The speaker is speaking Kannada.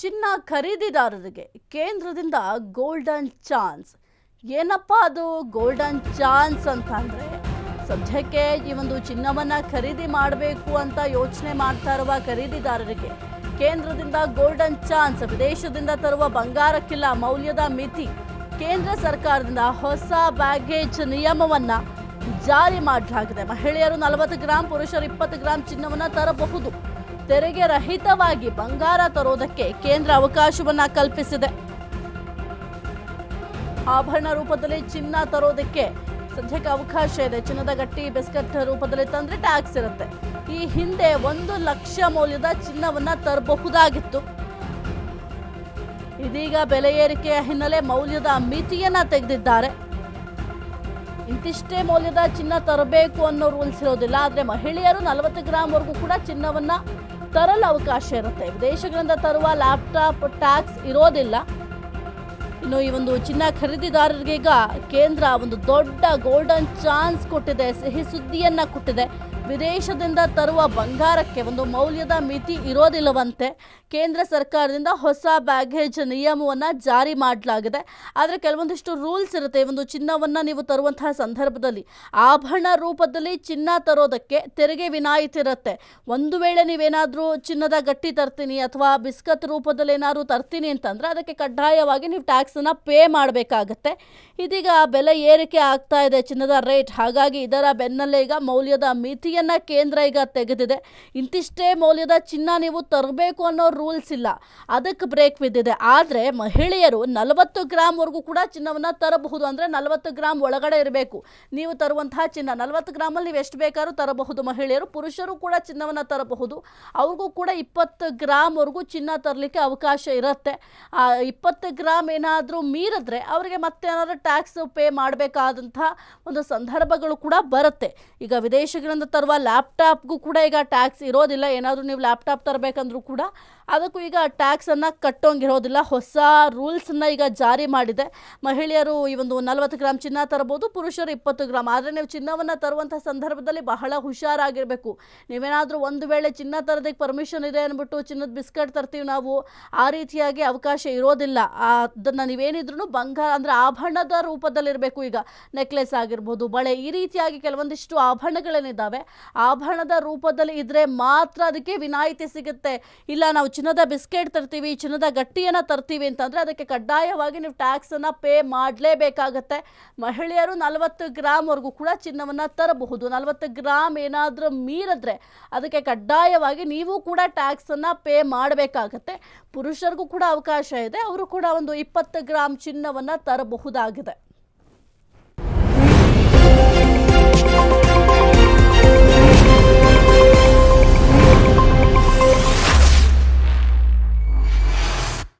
ಚಿನ್ನ ಖರೀದಿದಾರರಿಗೆ ಕೇಂದ್ರದಿಂದ ಗೋಲ್ಡನ್ ಚಾನ್ಸ್. ಏನಪ್ಪ ಅದು ಗೋಲ್ಡನ್ ಚಾನ್ಸ್ ಅಂತ ಅಂದರೆ, ಸದ್ಯಕ್ಕೆ ಈ ಒಂದು ಚಿನ್ನವನ್ನು ಖರೀದಿ ಮಾಡಬೇಕು ಅಂತ ಯೋಚನೆ ಮಾಡ್ತಾ ಇರುವ ಖರೀದಿದಾರರಿಗೆ ಕೇಂದ್ರದಿಂದ ಗೋಲ್ಡನ್ ಚಾನ್ಸ್. ವಿದೇಶದಿಂದ ತರುವ ಬಂಗಾರಕ್ಕಿಲ್ಲ ಮೌಲ್ಯದ ಮಿತಿ. ಕೇಂದ್ರ ಸರ್ಕಾರದಿಂದ ಹೊಸ ಬ್ಯಾಗೇಜ್ ನಿಯಮವನ್ನು ಜಾರಿ ಮಾಡಲಾಗಿದೆ. ಮಹಿಳೆಯರು 40 ಗ್ರಾಂ, ಪುರುಷರು 20 ಗ್ರಾಂ ಚಿನ್ನವನ್ನು ತರಬಹುದು. ತೆರಿಗೆ ರಹಿತವಾಗಿ ಬಂಗಾರ ತರೋದಕ್ಕೆ ಕೇಂದ್ರ ಅವಕಾಶವನ್ನ ಕಲ್ಪಿಸಿದೆ. ಆಭರಣ ರೂಪದಲ್ಲಿ ಚಿನ್ನ ತರೋದಕ್ಕೆ ಸದ್ಯಕ್ಕೆ ಅವಕಾಶ ಇದೆ. ಚಿನ್ನದ ಗಟ್ಟಿ ಬಿಸ್ಕಟ್ ರೂಪದಲ್ಲಿ ತಂದ್ರೆ ಟ್ಯಾಕ್ಸ್ ಇರುತ್ತೆ. ಈ ಹಿಂದೆ 1 ಲಕ್ಷ ಮೌಲ್ಯದ ಚಿನ್ನವನ್ನ ತರಬಹುದಾಗಿತ್ತು. ಇದೀಗ ಬೆಲೆ ಏರಿಕೆಯ ಹಿನ್ನೆಲೆ ಮೌಲ್ಯದ ಮಿತಿಯನ್ನ ತೆಗೆದಿದ್ದಾರೆ. ಇಂತಿಷ್ಟೇ ಮೌಲ್ಯದ ಚಿನ್ನ ತರಬೇಕು ಅನ್ನೋ ರೂಲ್ಸ್ ಇರೋದಿಲ್ಲ. ಆದರೆ ಮಹಿಳೆಯರು 40 ಗ್ರಾಂವರೆಗೂ ಕೂಡ ಚಿನ್ನವನ್ನ ತರಲು ಅವಕಾಶ ಇರುತ್ತೆ. ವಿದೇಶಗಳಿಂದ ತರುವ ಲ್ಯಾಪ್ಟಾಪ್ ಟ್ಯಾಕ್ಸ್ ಇರೋದಿಲ್ಲ. ಇನ್ನು ಈ ಒಂದು ಚಿನ್ನ ಖರೀದಿದಾರರಿಗೆ ಈಗ ಕೇಂದ್ರ ಒಂದು ದೊಡ್ಡ ಗೋಲ್ಡನ್ ಚಾನ್ಸ್ ಕೊಟ್ಟಿದೆ, ಸಿಹಿ ಸುದ್ದಿಯನ್ನ ಕೊಟ್ಟಿದೆ. ವಿದೇಶದಿಂದ ತರುವ ಬಂಗಾರಕ್ಕೆ ಒಂದು ಮೌಲ್ಯದ ಮಿತಿ ಇರೋದಿಲ್ಲವಂತೆ. ಕೇಂದ್ರ ಸರ್ಕಾರದಿಂದ ಹೊಸ ಬ್ಯಾಗೇಜ್ ನಿಯಮವನ್ನು ಜಾರಿ ಮಾಡಲಾಗಿದೆ. ಆದರೆ ಕೆಲವೊಂದಿಷ್ಟು ರೂಲ್ಸ್ ಇರುತ್ತೆ. ಒಂದು ಚಿನ್ನವನ್ನು ನೀವು ತರುವಂತಹ ಸಂದರ್ಭದಲ್ಲಿ ಆಭರಣ ರೂಪದಲ್ಲಿ ಚಿನ್ನ ತರೋದಕ್ಕೆ ತೆರಿಗೆ ವಿನಾಯಿತಿ ಇರುತ್ತೆ. ಒಂದು ವೇಳೆ ನೀವೇನಾದರೂ ಚಿನ್ನದ ಗಟ್ಟಿ ತರ್ತೀನಿ ಅಥವಾ ಬಿಸ್ಕತ್ ರೂಪದಲ್ಲಿ ಏನಾದರೂ ತರ್ತೀನಿ ಅಂತಂದರೆ ಅದಕ್ಕೆ ಕಡ್ಡಾಯವಾಗಿ ನೀವು ಟ್ಯಾಕ್ಸನ್ನು ಪೇ ಮಾಡಬೇಕಾಗತ್ತೆ. ಇದೀಗ ಬೆಲೆ ಏರಿಕೆ ಆಗ್ತಾ ಇದೆ ಚಿನ್ನದ ರೇಟ್. ಹಾಗಾಗಿ ಇದರ ಬೆನ್ನಲ್ಲೇ ಈಗ ಮೌಲ್ಯದ ಮಿತಿ ಕೇಂದ್ರ ಈಗ ತೆಗೆದಿದೆ. ಇಂತಿಷ್ಟೇ ಮೌಲ್ಯದ ಚಿನ್ನ ನೀವು ತರಬೇಕು ಅನ್ನೋ ರೂಲ್ಸ್ ಇಲ್ಲ, ಅದಕ್ಕೆ ಬ್ರೇಕ್ ಬಿದ್ದಿದೆ. ಆದರೆ ಮಹಿಳೆಯರು 40 ಗ್ರಾಂವರೆಗೂ ಕೂಡ ಚಿನ್ನವನ್ನು ತರಬಹುದು. ಅಂದರೆ 40 ಗ್ರಾಂ ಒಳಗಡೆ ಇರಬೇಕು ನೀವು ತರುವಂತಹ ಚಿನ್ನ. 40 ಗ್ರಾಮಲ್ಲಿ ನೀವು ಎಷ್ಟು ಬೇಕಾದ್ರೂ ತರಬಹುದು ಮಹಿಳೆಯರು. ಪುರುಷರು ಕೂಡ ಚಿನ್ನವನ್ನು ತರಬಹುದು. ಅವ್ರಿಗೂ ಕೂಡ 20 ಗ್ರಾಂವರೆಗೂ ಚಿನ್ನ ತರಲಿಕ್ಕೆ ಅವಕಾಶ ಇರುತ್ತೆ. 20 ಗ್ರಾಂ ಏನಾದರೂ ಮೀರಿದ್ರೆ ಅವರಿಗೆ ಮತ್ತೆ ಏನಾದರೂ ಟ್ಯಾಕ್ಸ್ ಪೇ ಮಾಡಬೇಕಾದಂಥ ಒಂದು ಸಂದರ್ಭಗಳು ಕೂಡ ಬರುತ್ತೆ. ಈಗ ವಿದೇಶಗಳಿಂದ ತರುವ ಲ್ಯಾಪ್ಟಾಪ್ಗೂ ಕೂಡ ಈಗ ಟ್ಯಾಕ್ಸ್ ಇರೋದಿಲ್ಲ. ಏನಾದರೂ ನೀವು ಲ್ಯಾಪ್ಟಾಪ್ ತರಬೇಕಂದ್ರೂ ಕೂಡ ಅದಕ್ಕೂ ಈಗ ಟ್ಯಾಕ್ಸನ್ನು ಕಟ್ಟೋಂಗಿರೋದಿಲ್ಲ. ಹೊಸ ರೂಲ್ಸನ್ನು ಈಗ ಜಾರಿ ಮಾಡಿದೆ. ಮಹಿಳೆಯರು ಈ ಒಂದು 40 ಗ್ರಾಂ ಚಿನ್ನ ತರಬಹುದು, ಪುರುಷರು 20 ಗ್ರಾಂ. ಆದರೆ ನೀವು ಚಿನ್ನವನ್ನು ತರುವಂಥ ಸಂದರ್ಭದಲ್ಲಿ ಬಹಳ ಹುಷಾರಾಗಿರಬೇಕು. ನೀವೇನಾದರೂ ಒಂದು ವೇಳೆ ಚಿನ್ನ ತರೋದಕ್ಕೆ ಪರ್ಮಿಷನ್ ಇದೆ ಅಂದ್ಬಿಟ್ಟು ಚಿನ್ನದ ಬಿಸ್ಕಟ್ ತರ್ತೀವಿ ನಾವು, ಆ ರೀತಿಯಾಗಿ ಅವಕಾಶ ಇರೋದಿಲ್ಲ. ಅದನ್ನು ನೀವೇನಿದ್ರೂ ಬಂಗಾರ ಅಂದರೆ ಆಭರಣದ ರೂಪದಲ್ಲಿರಬೇಕು. ಈಗ ನೆಕ್ಲೆಸ್ ಆಗಿರ್ಬೋದು, ಬಳೆ, ಈ ರೀತಿಯಾಗಿ ಕೆಲವೊಂದಿಷ್ಟು ಆಭರಣಗಳೇನಿದ್ದಾವೆ ಆಭರಣದ ರೂಪದಲ್ಲಿ ಇದ್ರೆ ಮಾತ್ರ ಅದಕ್ಕೆ ವಿನಾಯಿತಿ ಸಿಗುತ್ತೆ. ಇಲ್ಲ ನಾವು ಚಿನ್ನದ ಬಿಸ್ಕೆಟ್ ತರ್ತೀವಿ, ಚಿನ್ನದ ಗಟ್ಟಿಯನ್ನು ತರ್ತೀವಿ ಅಂತಂದರೆ ಅದಕ್ಕೆ ಕಡ್ಡಾಯವಾಗಿ ನೀವು ಟ್ಯಾಕ್ಸನ್ನು ಪೇ ಮಾಡಲೇಬೇಕಾಗತ್ತೆ. ಮಹಿಳೆಯರು 40 ಗ್ರಾಂವರೆಗೂ ಕೂಡ ಚಿನ್ನವನ್ನು ತರಬಹುದು. 40 ಗ್ರಾಂ ಏನಾದರೂ ಮೀರಿದ್ರೆ ಅದಕ್ಕೆ ಕಡ್ಡಾಯವಾಗಿ ನೀವು ಕೂಡ ಟ್ಯಾಕ್ಸನ್ನು ಪೇ ಮಾಡಬೇಕಾಗತ್ತೆ. ಪುರುಷರಿಗೂ ಕೂಡ ಅವಕಾಶ ಇದೆ. ಅವರು ಕೂಡ ಒಂದು 20 ಗ್ರಾಂ ಚಿನ್ನವನ್ನು ತರಬಹುದಾಗಿದೆ.